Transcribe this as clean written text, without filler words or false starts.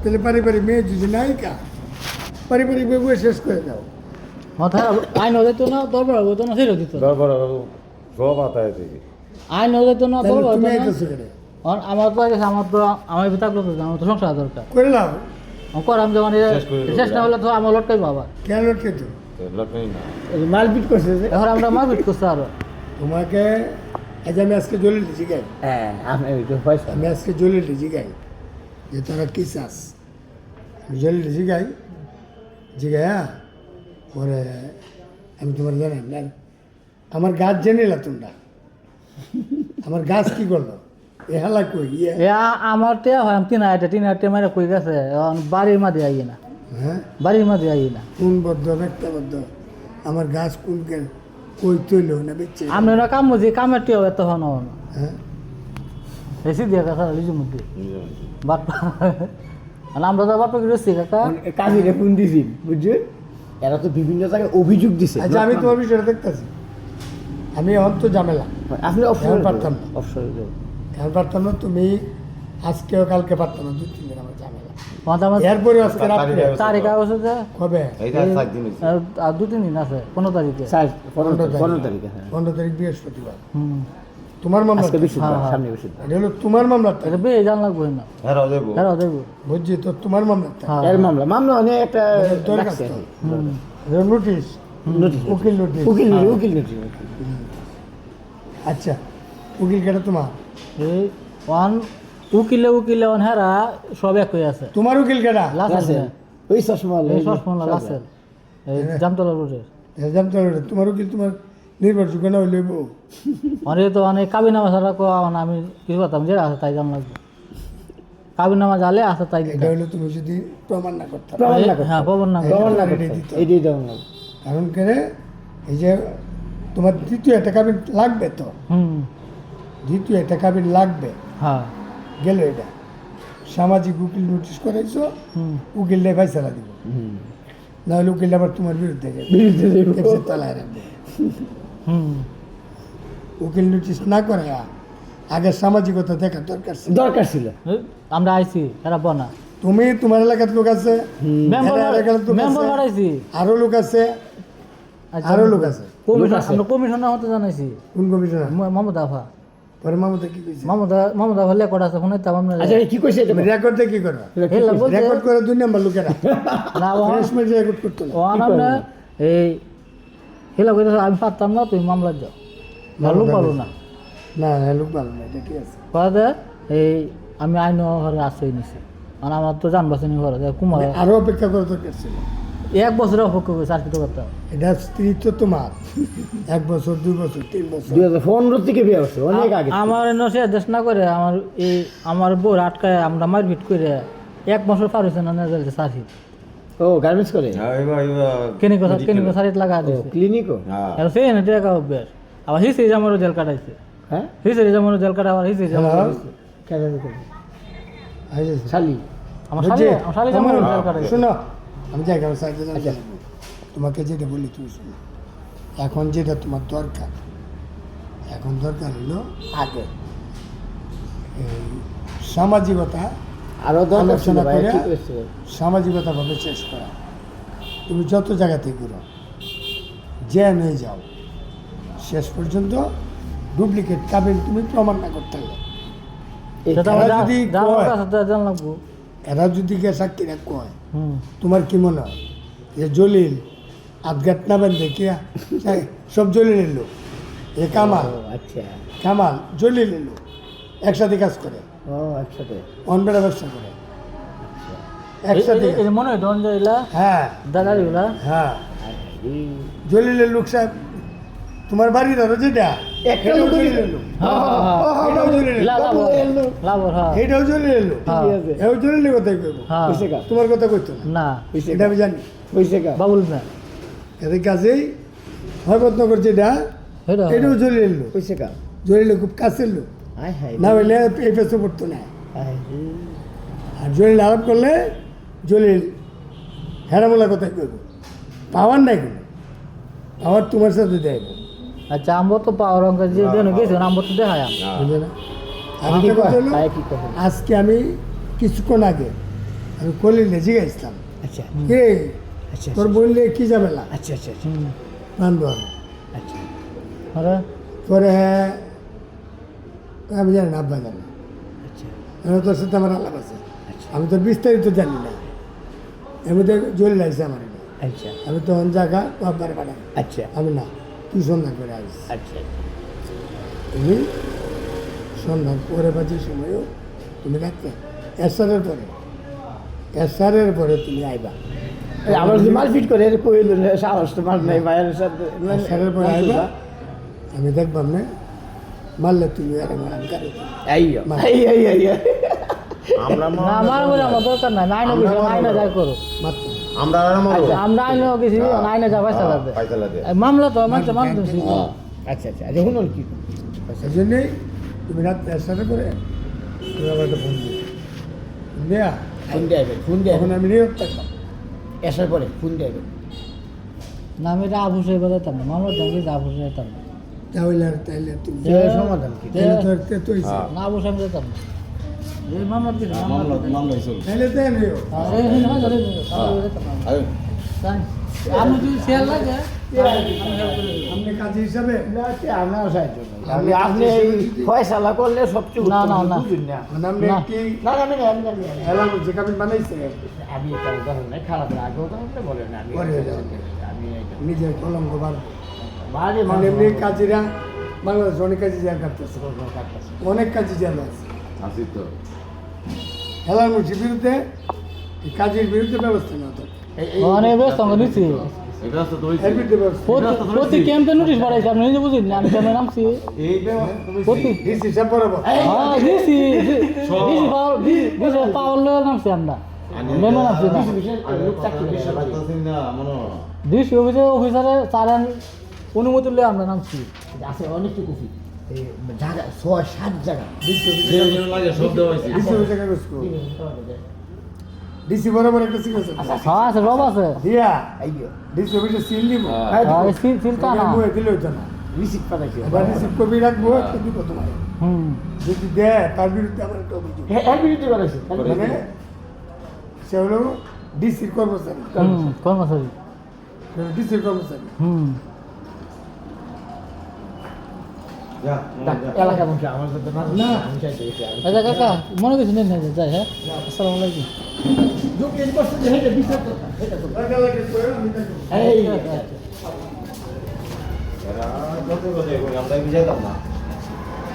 তাহলে পারিবারিক মেয়ে যদি নায়িকা পারিবারিক বই শেষ করে দাও। মাথায় আইন হয়ে যেত না, দরবার হতো না, সেটা দিত দরবার সব আতায় থেকে আইন হয়ে যেত না, তাহলে দরবার তুমি হতো না। আইতেছো কেন? আমার তো গেছে, আমার তো আমার থাকলো তো, আমার তো সংসার দরকার। করে নাও। করাম যখন শেষ করে দেবো। শেষ না হলে তো আমার লটকাই বাবা। কেন লটকেছো? লটকাই না মারপিট করছে যে। এখন আমরা মারপিট করছি আরো। তোমাকে আজ আমি আজকে জলিল জিগাই, হ্যাঁ আমি ওইটা পয়সা আমি আজকে জলিল জিগাই যে তোরা কি চাস। আমি জলিল জিগাই হ্যাঁ পরে আমি তোমার জানাই না আমার গাছ জেনেলা তোমরা আমার গাছ কি করলো এ হালা কই ইয়ে আমার টিয়া হয় আমি 3,000 মারে কই গেছে, এখন বাড়ির মাঝে আই না, হ্যাঁ বাড়ির মাঝে আই না। কোন বদ্ধ ব্যক্তাবদ্ধ আমার গাছ কোন কই তৈল না বেচে আমি না কাম বুঝি, কামের টিয়া এত হন না হ্যাঁ বেশি দিয়ে কাকা লিজুর মধ্যে বাট আমরা তো বাপে গেছি কাকা। কাজীরে ফোন দিছি বুঝছো, এরা তো বিভিন্ন জায়গায় অভিযোগ দিছে। আচ্ছা আমি তোমার বিষয়টা দেখতেছি, আমি এখন তো ঝামেলা আপনি এখন পারতাম না, অবসরে যাও। এখন পারতাম না, তুমি আজকেও কালকে পারতাম না, 2-3 দিন আমার ঝামেলা। মাঝে এরপরে আজকে রাত্রে তারিখ আছে যে কবে এইটা 7 দিন হইছে। আর 2-3 দিন আছে, 15 তারিখে। 15 তারিখে হ্যাঁ 15 তারিখ বৃহস্পতিবার হুম, তোমার মামলা আজকে বৃহস্পতিবার, হ্যাঁ, সামনে বৃহস্পতিবার। এটা হলো তোমার মামলা এটা বেয়ে জান লাগবে না, হ্যাঁ দেবো হ্যাঁ দেবো। বুঝছি তো তোমার মামলা হ্যাঁ এর মামলা অনেক একটা দরখাস্ত লাগছে। নোটিশ নোটিশ উকিল নোটিশ উকিল নোটিশ। আচ্ছা উকিল কেটা তোমার এই ওয়ান উকিলে ওয়ান হেরা সব এক হয়ে আছে। তোমার উকিল কেটা লাসেল ওই চশমা এই সসমলা লাসেল এই জামতলা রোডের জানতে পারবে তোমার উকিল তোমার নির্ভরযোগ্য না হইলে অনেক তো অনেক কাবিনামা ছাড়া আমি কিছু করতাম, যে আছে তাই জান লাগবে। কাবিনামা জালে আছে তাই এটা দিতাম। হলো তুমি যদি প্রমাণ না করতে পারো। প্রমাণ না করতে হ্যাঁ প্রমাণ না প্রমাণ না এটাই করতে দিতে হবে। এইটাই দেওয়া লাগবে। কারণ কেন এই যে তোমার দ্বিতীয় একটা কাবিন লাগবে তো, হুম দ্বিতীয় একটা কাবিন লাগবে হ্যাঁ গেল এটা সামাজিক উকিল নোটিশ করাইছো, হুম উকিলটাই ফাইসালা দিব, নাহলে উকিল আবার তোমার বিরুদ্ধে যাবে, কেসের তলায় রাখবে। হুম উকিল নোটিশ না করে আগে সামাজিকতা দেখা দরকার ছিল। দরকার ছিল। এই, আমরা আইছি এরা বনা তুমি তোমার এলাকার লোক আছে, মেম্বার এরা এলাকার লোক মেম্বার আছে, বাড়াইছি। আরো লোক আছে, আচ্ছা, আরো লোক আছে। কমিশন আছে। আমরা কমিশনার হতে জানাইছি কোন কমিশনার? মাহমুদ আফা। পরে মামুদা কি কইছে? মাহমুদ আফা লেকড আছে শুনে তো আমরা আচ্ছা কি কইছে এটা? তুমি রেকর্ড দিয়ে কি করো? হেলা বলতে রেকর্ড করে 2 নাম্বার লোকেরা না রেশমের রেকর্ড করতো না। ও আমরা এই হেলা কইতে আমি পারতাম না, তুমি মামলা যাও ভালো পারো না না না লোক ভালো না, এটা ঠিক আছে। কথা এই আমি আইন ঘরে আশ্রয় নিছি, আর আমার তো জানবাসনি ঘরে কুমার আরো অপেক্ষা করা দরকার ছিল। 1 বছর অপেক্ষা করেছে আর কিছু করতাম। এটা স্ত্রী তো তোমার 1 বছর 2 বছর 3 বছর 2015 থেকে বিয়ে হচ্ছে, অনেক আগে। আমার সে দেশ না করে আমার বউ আটকায় আমরা মারপিট করে 1 বছর পার হয়েছে না নেজালতে সারি ও গার্মেন্টস করে হ্যাঁ এবার কেনি সারিত লাগা দিয়েছে। ক্লিনিকও। হ্যাঁ আর সে না টাকা অভ্যাস আবার হিসে জামারও জেল কাটাইছে, হ্যাঁ হিসে জামারও জেল কাটা আবার হিসে জামার কেন করে আইছে। শালি আমার বুঝছি? শালি জামারও জেল কাটাইছে। শোনো আমি যাই কারো সাইডে তোমাকে যেটা বলি তুমি শোনো, এখন যেটা তোমার দরকার, এখন দরকার হলো আগে এই সামাজিকতা, আরো দরকার ছিল আলোচনা ভাই, করে ঠিক কইছো। সামাজিকতাভাবে শেষ করা। তুমি যত জায়গাতে ঘুরো জ্যাম হয়ে যাও, শেষ পর্যন্ত ডুপ্লিকেট কাবিন তুমি প্রমাণ না করতে হবে। সেটা এরা আমার যদি জানার কয়, কাছে তো জান লাগবো। এরা যদি কে সাক্ষীরা কয়, হুম তোমার কি মনে হয় যে জলিল আধঘাট না বেঁধে কে সব জলিল এলো, এ কামাল ও, আচ্ছা কামাল জলিল এলো একসাথে কাজ করে, ও একসাথে। অনবেড়া ব্যবসা করে একসাথে। এই মনে হয় ডন যাইলা হ্যাঁ দাদারিগুলা হ্যাঁ জলিলের লোক সাহেব তোমার বাড়ির আরো যেটা একটা এটাও লোক জলিল এলো, এটাও জলিল এলো, লাভর হ্যাঁ এটাও জলিল এলো, হ্যাঁ এও জলিলের কথাই কইব, হ্যাঁ কইছে কা তোমার কথা কইতো না, না এটা আমি জানি। কইছে কা বাবুল না এদের কাজেই হরবতনগর যেটা হেডা এটাও জলিল এলো, কইছে কা জলিল খুব কাছের লোক, আয় হায় না হইলে এই পেছনে পড়তো না। আয় আর জলিল আরোপ করলে জলিল হেরামোলা কথাই কইব, পাওয়ার নাই কোনো পাওয়ার তোমার সাথে দেয়, আচ্ছা আমরা তো পাওয়ার অঙ্ক যে দেন গেছে আমরা তো দেখাই বুঝলে না? আর কি একটা কথা কয় হলো, তাই কি কয় আজকে আমি কিছুক্ষণ আগে আমি কলিলে জিগাইছিলাম আচ্ছা কে আচ্ছা তোর বললে কি যাবে না আচ্ছা আচ্ছা আচ্ছা বান্ধব আচ্ছা আরে পরে আমি জানি না আব্বা জানি আচ্ছা আমি তোর সাথে আমার আলাপ আছে আচ্ছা আমি তোর বিস্তারিত জানি না এর মধ্যে জল লাগছে আমার এটা। আচ্ছা আমি তখন জায়গা তো আব্বারে পাঠাই আচ্ছা আমি না তুই সন্ধান করে আসিস আচ্ছা তুমি সন্ধান পরে বাজির সময়ও তুমি রাখতে এসারের পরে তুমি আইবা আমার যদি মাল ফিট করে কইল সাহস তো মার নাই ভাইয়ের সাথে এসারের পরে আইবা আমি দেখবাম না মারলে তুমি আর আমার আমি কারো আইয়া মার। আইয়া আমরা না আমার বলে আমার দরকার নাই নাইনে গেছি নাইনে যাই করো মারতো আমরা আর মারবো আমরা আইনে গেছি নাইনে যা পয়সা লাগবে পয়সা লাগে মামলা তো মানছে মানতেছি আচ্ছা আচ্ছা আচ্ছা শুনুন কি সেই জন্যেই তুমি রাত্রে এসারের পরে তুমি আমার একটা ফোন দিও দেয়া ফোন দিয়ে আইবেন ফোন দিয়ে এখন আমি নিয়োগ থাকলাম আসার পরে ফোন দিয়ে আইবেন না আমি এটা আবুসে বলতাম না মামলা জঙ্গি আবুসে যেতাম না তাইলে তুমি এর সমাধান কি তাইলে তোর তো হয়েছে হ্যাঁ। না আবুসে আমি যেতাম না এই মামলা দিন মামলা মামলা হয়েছিল তাইলে তো নিও আমি যদি শেয়ার লাগে আপনি কাজী হিসাবে আমার সাহায্য নেই। আপনি এই ফয়সালা করলে সবচেয়ে না, উত্তম, না, না। বুঝুন না মানে আপনি না। কি না না, আমি না, আমি না, আমি না। এলাম যে কাবিন বানাইছে আমি এটা ধরেন নাই খারাপ না আগেও তো আপনি বলেন না, আমি পরে যাও। আমি এটা নিজের কলঙ্ক বার বাড়ি মানে এমনি কাজীরা বাংলাদেশ অনেক কাজী জ্যাম কাটতেছে অনেক কাজী জ্যাম আছে আসি তো হেলাল মুন্সির বিরুদ্ধে এই কাজীর বিরুদ্ধে ব্যবস্থা নেওয়া দরকার অনেক ব্যস্ত আমি নিচ্ছি এটা তো তো এর বিরুদ্ধে ব্যবস্থা প্রতি ক্যাম্পে নোটিশ পাঠাইছি আপনি নিজে বুঝিনি আমি ক্যাম্পে নামছি এই ব্যবস্থা তুমি প্রতি ডিসি সাহেব বরাবর হ্যাঁ দিছি পাওয়ার লোক নামছি আমরা মেমে নামছি না লোক চাকরি করে। লাগতাছিস না মনে ডিসি অফিসারে চালান অনুমতি লয়ে আমরা নামছি আছে অনেক কফি এই জায়গা 6-7 জায়গা যে লাগে শব্দ হইছে ডিসি হয়েছে কাগজ ডিসি বরাবর একটা সিগনেচার হ্যাঁ আছে রব আছে দিয়া আইয়া ডিসি অফিসে সিল দিব চিন্তা না বইয়ে দিলে হইতো না রিসিভ পাঠাইছি এবার রিসিভ কপি রাখবো একটা দিব তোমার হুম যদি দেয় তার বিরুদ্ধে আমার একটা অভিযোগ হ্যাঁ বিরুদ্ধে করেছে মানে সে হলো ডিসির কর্মচারী হুম কর্মচারী ডিসির কর্মচারী হুম যা এলাকা বসে আমার সাথে না না। আমি চাইছি এটা আচ্ছা কাকা মনে কিছু নেই না যাই হ্যাঁ আসসালামু আলাইকুম যোগ্য করতে যে এটা বিচার কথা এটা তো লাগালাগি করে আমি দেখো এই এরা কত কথা কই আমরা বুঝাইতাম না